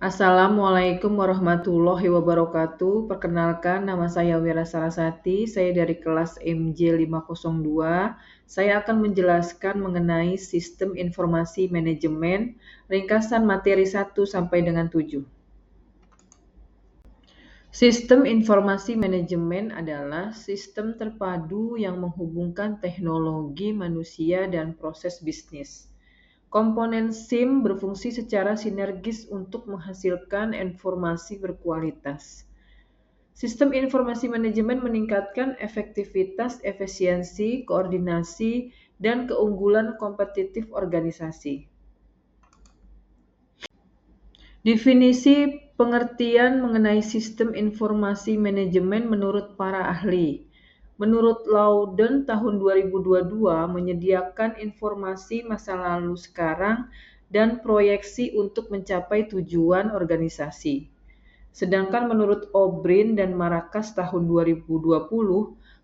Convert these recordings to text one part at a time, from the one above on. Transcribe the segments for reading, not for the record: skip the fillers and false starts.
Assalamualaikum warahmatullahi wabarakatuh. Perkenalkan, nama saya Wira Sarasati. Saya dari kelas MJ502. Saya akan menjelaskan mengenai sistem informasi manajemen, ringkasan materi 1 sampai dengan 7. Sistem informasi manajemen adalah sistem terpadu yang menghubungkan teknologi, manusia, dan proses bisnis. Komponen SIM berfungsi secara sinergis untuk menghasilkan informasi berkualitas. Sistem informasi manajemen meningkatkan efektivitas, efisiensi, koordinasi, dan keunggulan kompetitif organisasi. Definisi pengertian mengenai sistem informasi manajemen menurut para ahli. Menurut Loudon tahun 2022 menyediakan informasi masa lalu sekarang dan proyeksi untuk mencapai tujuan organisasi. Sedangkan menurut O'Brien dan Maracas tahun 2020,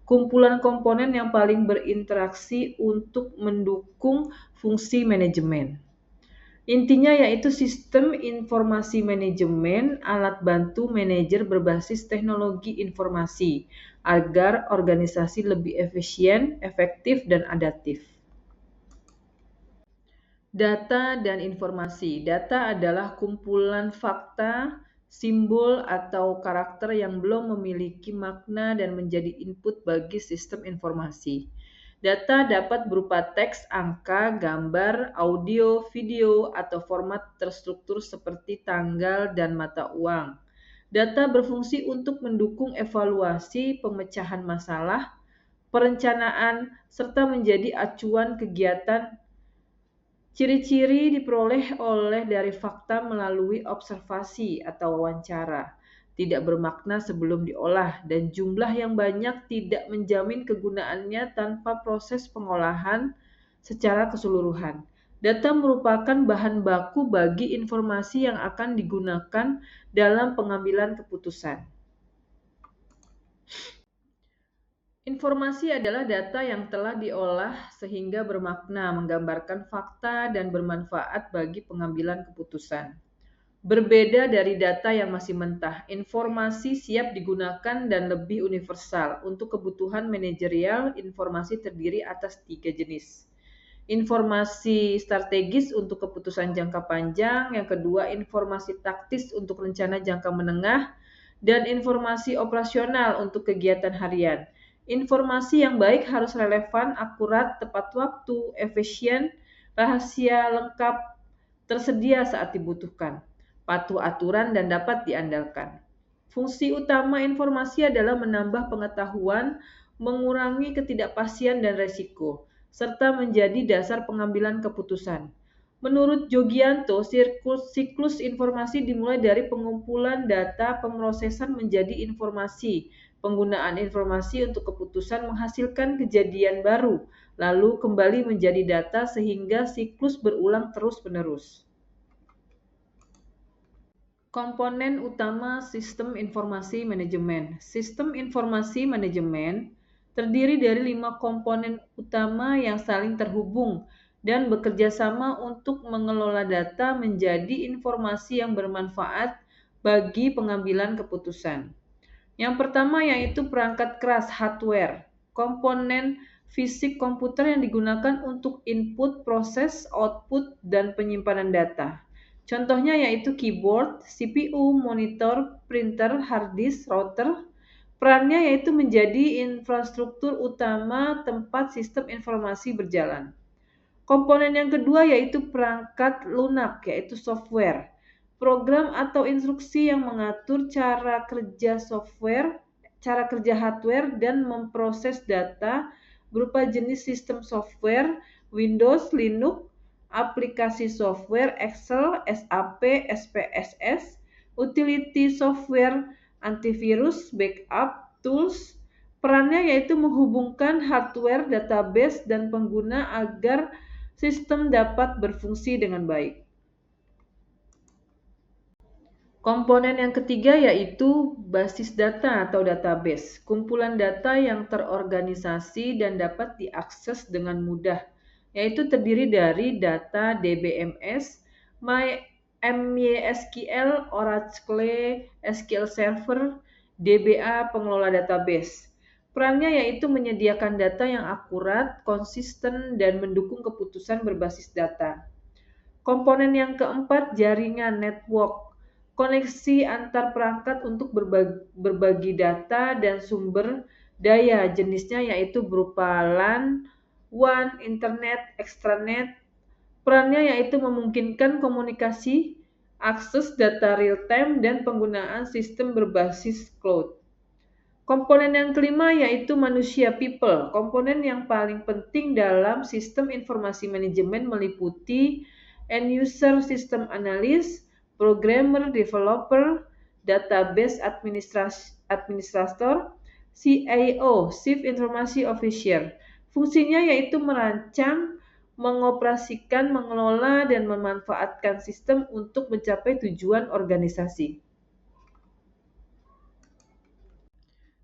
kumpulan komponen yang paling berinteraksi untuk mendukung fungsi manajemen. Intinya yaitu sistem informasi manajemen, alat bantu manajer berbasis teknologi informasi agar organisasi lebih efisien, efektif, dan adaptif. Data dan informasi. Data adalah kumpulan fakta, simbol, atau karakter yang belum memiliki makna dan menjadi input bagi sistem informasi. Data dapat berupa teks, angka, gambar, audio, video, atau format terstruktur seperti tanggal dan mata uang. Data berfungsi untuk mendukung evaluasi, pemecahan masalah, perencanaan, serta menjadi acuan kegiatan. Ciri-ciri diperoleh dari fakta melalui observasi atau wawancara, tidak bermakna sebelum diolah, dan jumlah yang banyak tidak menjamin kegunaannya tanpa proses pengolahan secara keseluruhan. Data merupakan bahan baku bagi informasi yang akan digunakan dalam pengambilan keputusan. Informasi adalah data yang telah diolah sehingga bermakna, menggambarkan fakta, dan bermanfaat bagi pengambilan keputusan. Berbeda dari data yang masih mentah, informasi siap digunakan dan lebih universal. Untuk kebutuhan manajerial, informasi terdiri atas 3 jenis. Informasi strategis untuk keputusan jangka panjang, yang kedua informasi taktis untuk rencana jangka menengah, dan informasi operasional untuk kegiatan harian. Informasi yang baik harus relevan, akurat, tepat waktu, efisien, rahasia, lengkap, tersedia saat dibutuhkan, patuh aturan, dan dapat diandalkan. Fungsi utama informasi adalah menambah pengetahuan, mengurangi ketidakpastian dan resiko, serta menjadi dasar pengambilan keputusan. Menurut Jogianto, siklus informasi dimulai dari pengumpulan data, pemrosesan menjadi informasi, penggunaan informasi untuk keputusan menghasilkan kejadian baru, lalu kembali menjadi data sehingga siklus berulang terus-menerus. Komponen utama sistem informasi manajemen. Sistem informasi manajemen terdiri dari 5 komponen utama yang saling terhubung dan bekerja sama untuk mengelola data menjadi informasi yang bermanfaat bagi pengambilan keputusan. Yang pertama yaitu perangkat keras hardware, komponen fisik komputer yang digunakan untuk input, proses, output, dan penyimpanan data. Contohnya yaitu keyboard, CPU, monitor, printer, hard disk, router. Perannya yaitu menjadi infrastruktur utama tempat sistem informasi berjalan. Komponen yang kedua yaitu perangkat lunak, yaitu software. Program atau instruksi yang mengatur cara kerja software, cara kerja hardware, dan memproses data berupa jenis sistem software, Windows, Linux, aplikasi software, Excel, SAP, SPSS, utility software, antivirus, backup, tools. Perannya yaitu menghubungkan hardware, database, dan pengguna agar sistem dapat berfungsi dengan baik. Komponen yang ketiga yaitu basis data atau database, kumpulan data yang terorganisasi dan dapat diakses dengan mudah, yaitu terdiri dari data DBMS, MySQL, Oracle SQL Server, DBA pengelola database. Perannya yaitu menyediakan data yang akurat, konsisten, dan mendukung keputusan berbasis data. Komponen yang keempat, jaringan network. Koneksi antar perangkat untuk berbagi data dan sumber daya jenisnya yaitu berupa LAN, WAN, Internet, Extranet. Perannya yaitu memungkinkan komunikasi, akses data real-time, dan penggunaan sistem berbasis cloud. Komponen yang kelima yaitu manusia people. Komponen yang paling penting dalam sistem informasi manajemen meliputi end user system analyst, programmer, developer, database administrator, CIO, Chief Information Officer. Fungsinya yaitu merancang, mengoperasikan, mengelola, dan memanfaatkan sistem untuk mencapai tujuan organisasi.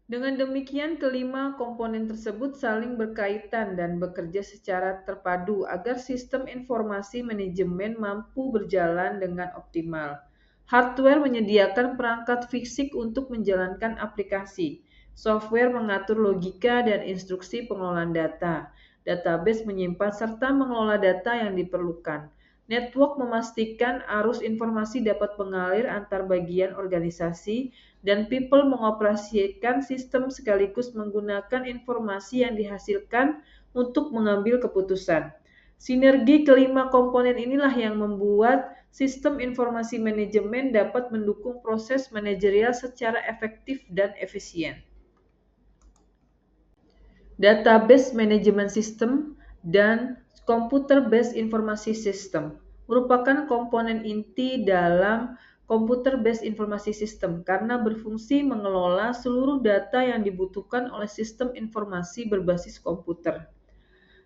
Dengan demikian, kelima komponen tersebut saling berkaitan dan bekerja secara terpadu agar sistem informasi manajemen mampu berjalan dengan optimal. Hardware menyediakan perangkat fisik untuk menjalankan aplikasi. Software mengatur logika dan instruksi pengelolaan data. Database menyimpan serta mengelola data yang diperlukan. Network memastikan arus informasi dapat mengalir antar bagian organisasi, dan people mengoperasikan sistem sekaligus menggunakan informasi yang dihasilkan untuk mengambil keputusan. Sinergi kelima komponen inilah yang membuat sistem informasi manajemen dapat mendukung proses manajerial secara efektif dan efisien. Database Management System dan Computer Based Information System merupakan komponen inti dalam Computer Based Information System karena berfungsi mengelola seluruh data yang dibutuhkan oleh sistem informasi berbasis komputer.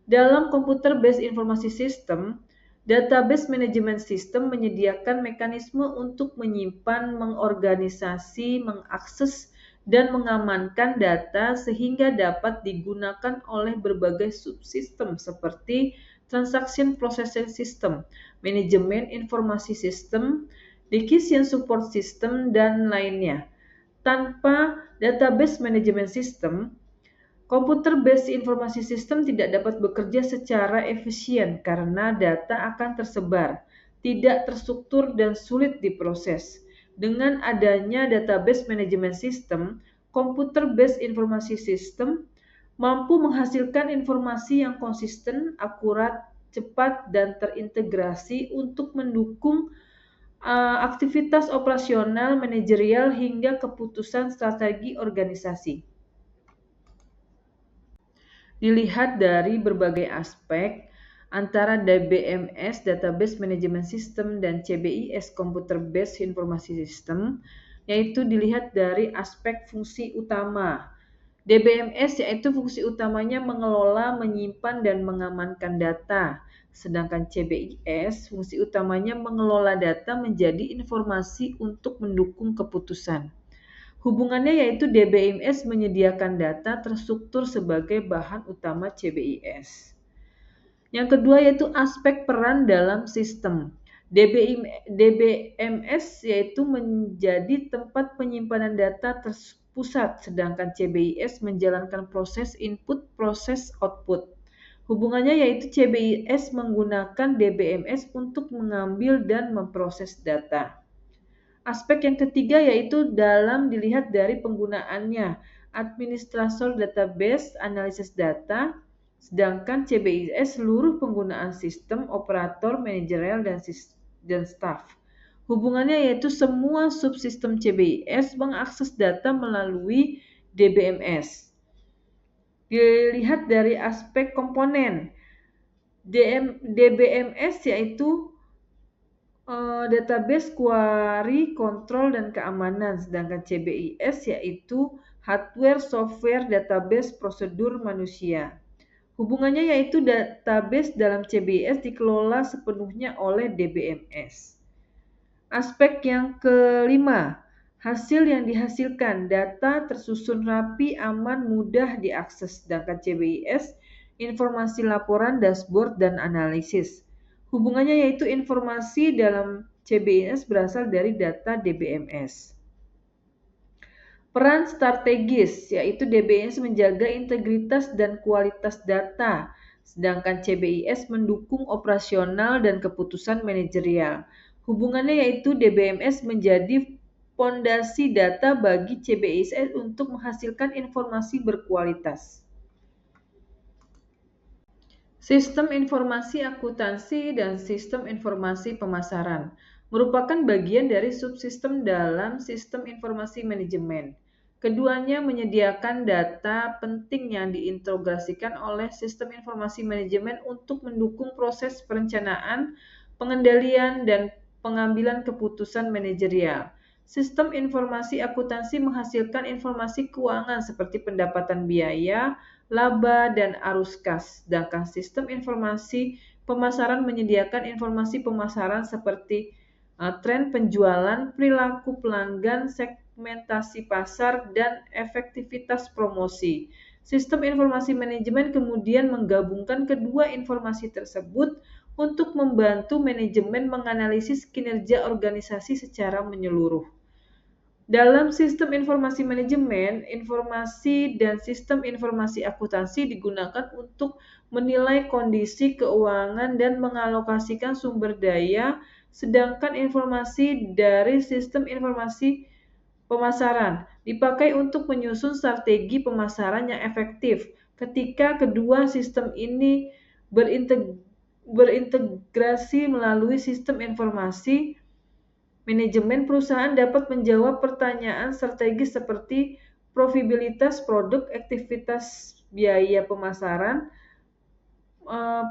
Dalam Computer Based Information System, Database Management System menyediakan mekanisme untuk menyimpan, mengorganisasi, mengakses, dan mengamankan data sehingga dapat digunakan oleh berbagai subsistem seperti Transaction Processing System, Manajemen Informasi System, Decision Support System, dan lainnya. Tanpa Database Management System, Computer Based Informasi System tidak dapat bekerja secara efisien karena data akan tersebar, tidak terstruktur, dan sulit diproses. Dengan adanya Database Management System, Computer Based Informasi System mampu menghasilkan informasi yang konsisten, akurat, cepat, dan terintegrasi untuk mendukung aktivitas operasional, manajerial, hingga keputusan strategi organisasi. Dilihat dari berbagai aspek, antara DBMS Database Management System dan CBIS Computer Based Information System, yaitu dilihat dari aspek fungsi utama. DBMS yaitu fungsi utamanya mengelola, menyimpan, dan mengamankan data, sedangkan CBIS fungsi utamanya mengelola data menjadi informasi untuk mendukung keputusan. Hubungannya yaitu DBMS menyediakan data terstruktur sebagai bahan utama CBIS. Yang kedua yaitu aspek peran dalam sistem. DBMS yaitu menjadi tempat penyimpanan data terpusat, sedangkan CBIS menjalankan proses input, proses output. Hubungannya yaitu CBIS menggunakan DBMS untuk mengambil dan memproses data. Aspek yang ketiga yaitu dalam dilihat dari penggunaannya, administrator database, analisis data, sedangkan CBIS seluruh penggunaan sistem, operator, manajerial, dan staff. Hubungannya yaitu semua subsistem CBIS mengakses data melalui DBMS. Dilihat dari aspek komponen, DBMS yaitu database, query, kontrol, dan keamanan, sedangkan CBIS yaitu hardware, software, database, prosedur, manusia. Hubungannya yaitu database dalam CBIS dikelola sepenuhnya oleh DBMS. Aspek yang kelima, hasil yang dihasilkan, data tersusun rapi, aman, mudah diakses, sedangkan CBIS informasi laporan, dashboard, dan analisis. Hubungannya yaitu informasi dalam CBIS berasal dari data DBMS. Peran strategis, yaitu DBMS menjaga integritas dan kualitas data, sedangkan CBIS mendukung operasional dan keputusan manajerial. Hubungannya yaitu DBMS menjadi fondasi data bagi CBIS untuk menghasilkan informasi berkualitas. Sistem informasi akuntansi dan sistem informasi pemasaran merupakan bagian dari subsistem dalam sistem informasi manajemen. Keduanya menyediakan data penting yang diintegrasikan oleh sistem informasi manajemen untuk mendukung proses perencanaan, pengendalian, dan pengambilan keputusan manajerial. Sistem informasi akuntansi menghasilkan informasi keuangan seperti pendapatan biaya, laba, dan arus kas. Sedangkan sistem informasi pemasaran menyediakan informasi pemasaran seperti tren penjualan, perilaku pelanggan, segmentasi pasar, dan efektivitas promosi. Sistem informasi manajemen kemudian menggabungkan kedua informasi tersebut untuk membantu manajemen menganalisis kinerja organisasi secara menyeluruh. Dalam sistem informasi manajemen, informasi dan sistem informasi akuntansi digunakan untuk menilai kondisi keuangan dan mengalokasikan sumber daya, sedangkan informasi dari sistem informasi pemasaran dipakai untuk menyusun strategi pemasaran yang efektif. Ketika kedua sistem ini berintegrasi melalui sistem informasi, manajemen perusahaan dapat menjawab pertanyaan strategis seperti profitabilitas produk, aktivitas biaya pemasaran,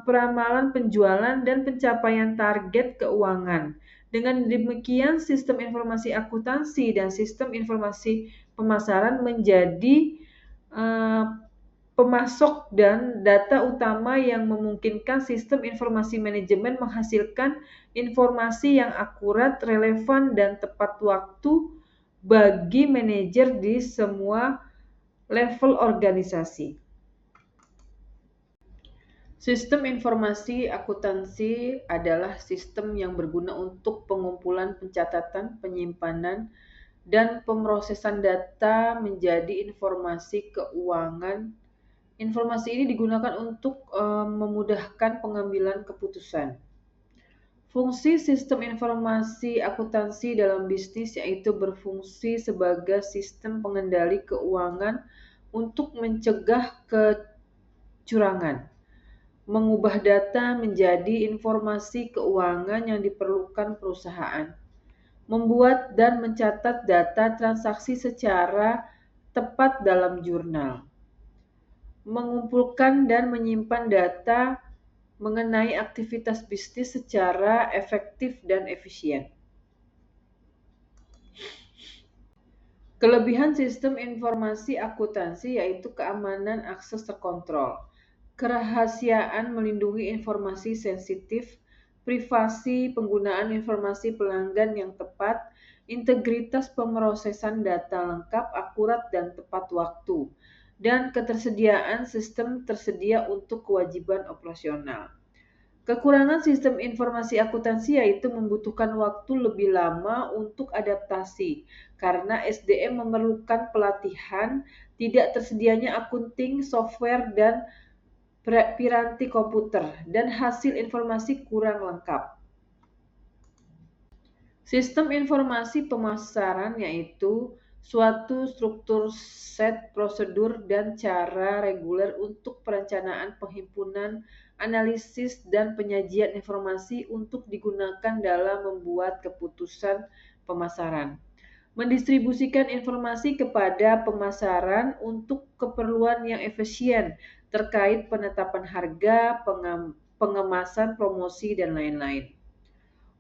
peramalan penjualan, dan pencapaian target keuangan. Dengan demikian, sistem informasi akuntansi dan sistem informasi pemasaran menjadi pemasok dan data utama yang memungkinkan sistem informasi manajemen menghasilkan informasi yang akurat, relevan, dan tepat waktu bagi manajer di semua level organisasi. Sistem informasi akuntansi adalah sistem yang berguna untuk pengumpulan, pencatatan, penyimpanan, dan pemrosesan data menjadi informasi keuangan. Informasi ini digunakan untuk memudahkan pengambilan keputusan. Fungsi sistem informasi akuntansi dalam bisnis yaitu berfungsi sebagai sistem pengendali keuangan untuk mencegah kecurangan, mengubah data menjadi informasi keuangan yang diperlukan perusahaan, membuat dan mencatat data transaksi secara tepat dalam jurnal, mengumpulkan dan menyimpan data mengenai aktivitas bisnis secara efektif dan efisien. Kelebihan sistem informasi akuntansi yaitu keamanan akses terkontrol, kerahasiaan melindungi informasi sensitif, privasi penggunaan informasi pelanggan yang tepat, integritas pemrosesan data lengkap, akurat, dan tepat waktu, dan ketersediaan sistem tersedia untuk kewajiban operasional. Kekurangan sistem informasi akuntansi yaitu membutuhkan waktu lebih lama untuk adaptasi karena SDM memerlukan pelatihan, tidak tersedianya akunting, software, dan piranti komputer, dan hasil informasi kurang lengkap. Sistem informasi pemasaran yaitu suatu struktur, set, prosedur, dan cara reguler untuk perencanaan, penghimpunan, analisis, dan penyajian informasi untuk digunakan dalam membuat keputusan pemasaran. Mendistribusikan informasi kepada pemasaran untuk keperluan yang efisien terkait penetapan harga, pengemasan, promosi, dan lain-lain.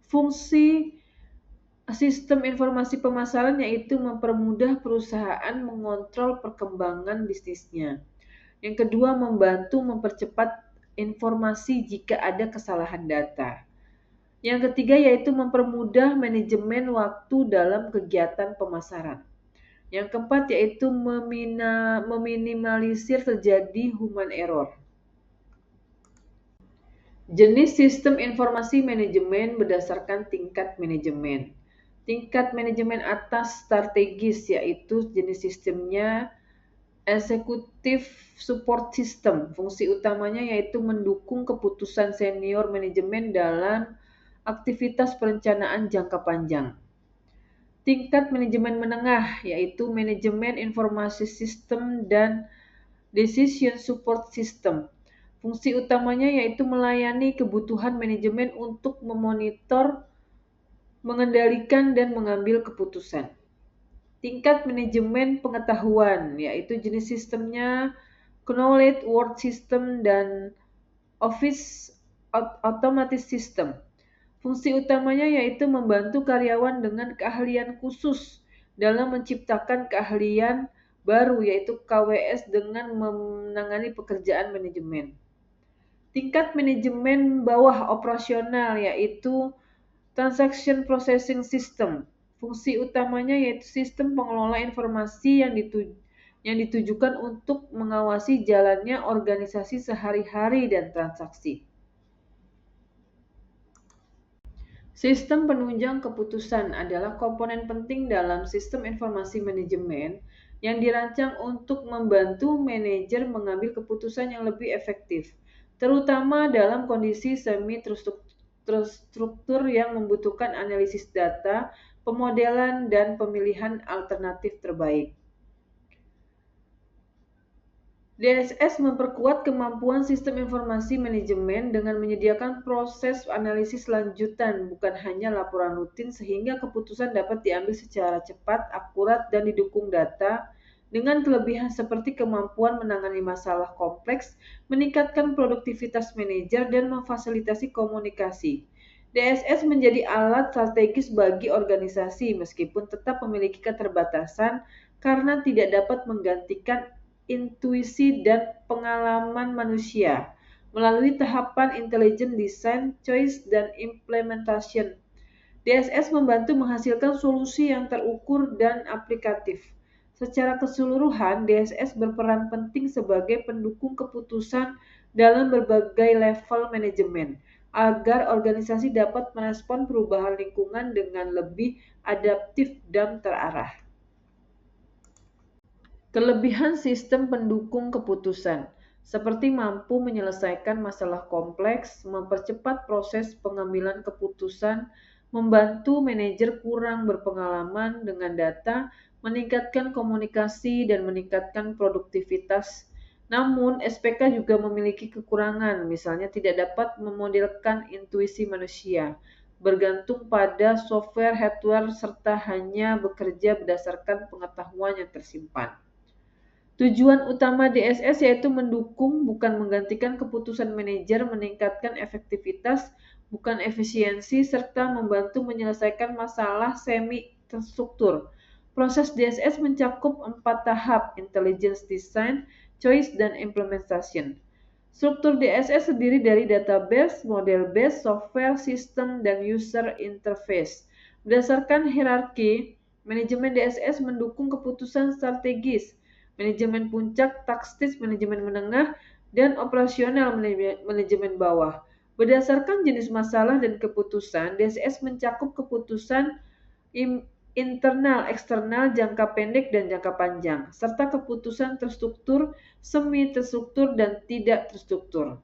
Fungsi sistem informasi pemasaran yaitu mempermudah perusahaan mengontrol perkembangan bisnisnya. Yang kedua, membantu mempercepat informasi jika ada kesalahan data. Yang ketiga yaitu mempermudah manajemen waktu dalam kegiatan pemasaran. Yang keempat yaitu meminimalisir terjadi human error. Jenis sistem informasi manajemen berdasarkan tingkat manajemen. Tingkat manajemen atas strategis yaitu jenis sistemnya Executive Support System. Fungsi utamanya yaitu mendukung keputusan senior manajemen dalam aktivitas perencanaan jangka panjang. Tingkat manajemen menengah yaitu manajemen informasi sistem dan decision support system. Fungsi utamanya yaitu melayani kebutuhan manajemen untuk memonitor, mengendalikan, dan mengambil keputusan. Tingkat manajemen pengetahuan yaitu jenis sistemnya Knowledge Work System dan Office Automatic System. Fungsi utamanya yaitu membantu karyawan dengan keahlian khusus dalam menciptakan keahlian baru yaitu KWS dengan menangani pekerjaan manajemen. Tingkat manajemen bawah operasional yaitu Transaction Processing System. Fungsi utamanya yaitu sistem pengelola informasi yang ditujukan untuk mengawasi jalannya organisasi sehari-hari dan transaksi. Sistem penunjang keputusan adalah komponen penting dalam sistem informasi manajemen yang dirancang untuk membantu manajer mengambil keputusan yang lebih efektif, terutama dalam kondisi semi-terstruktur yang membutuhkan analisis data, pemodelan, dan pemilihan alternatif terbaik. DSS memperkuat kemampuan sistem informasi manajemen dengan menyediakan proses analisis lanjutan, bukan hanya laporan rutin, sehingga keputusan dapat diambil secara cepat, akurat, dan didukung data, dengan kelebihan seperti kemampuan menangani masalah kompleks, meningkatkan produktivitas manajer, dan memfasilitasi komunikasi. DSS menjadi alat strategis bagi organisasi meskipun tetap memiliki keterbatasan karena tidak dapat menggantikan intuisi dan pengalaman manusia melalui tahapan intelligent design, choice, dan implementation. DSS membantu menghasilkan solusi yang terukur dan aplikatif. Secara keseluruhan, DSS berperan penting sebagai pendukung keputusan dalam berbagai level manajemen agar organisasi dapat merespon perubahan lingkungan dengan lebih adaptif dan terarah. Kelebihan sistem pendukung keputusan, seperti mampu menyelesaikan masalah kompleks, mempercepat proses pengambilan keputusan, membantu manajer kurang berpengalaman dengan data, meningkatkan komunikasi, dan meningkatkan produktivitas. Namun, SPK juga memiliki kekurangan, misalnya tidak dapat memodelkan intuisi manusia, bergantung pada software hardware, serta hanya bekerja berdasarkan pengetahuan yang tersimpan. Tujuan utama DSS yaitu mendukung, bukan menggantikan keputusan manajer, meningkatkan efektivitas, bukan efisiensi, serta membantu menyelesaikan masalah semi-terstruktur. Proses DSS mencakup 4 tahap: Intelligence Design, Choice, dan Implementation. Struktur DSS terdiri dari database, model base, software, system, dan user interface. Berdasarkan hierarki, manajemen DSS mendukung keputusan strategis, manajemen puncak, taktis, manajemen menengah, dan operasional manajemen bawah. Berdasarkan jenis masalah dan keputusan, DSS mencakup keputusan internal, eksternal, jangka pendek, dan jangka panjang, serta keputusan terstruktur, semi terstruktur, dan tidak terstruktur.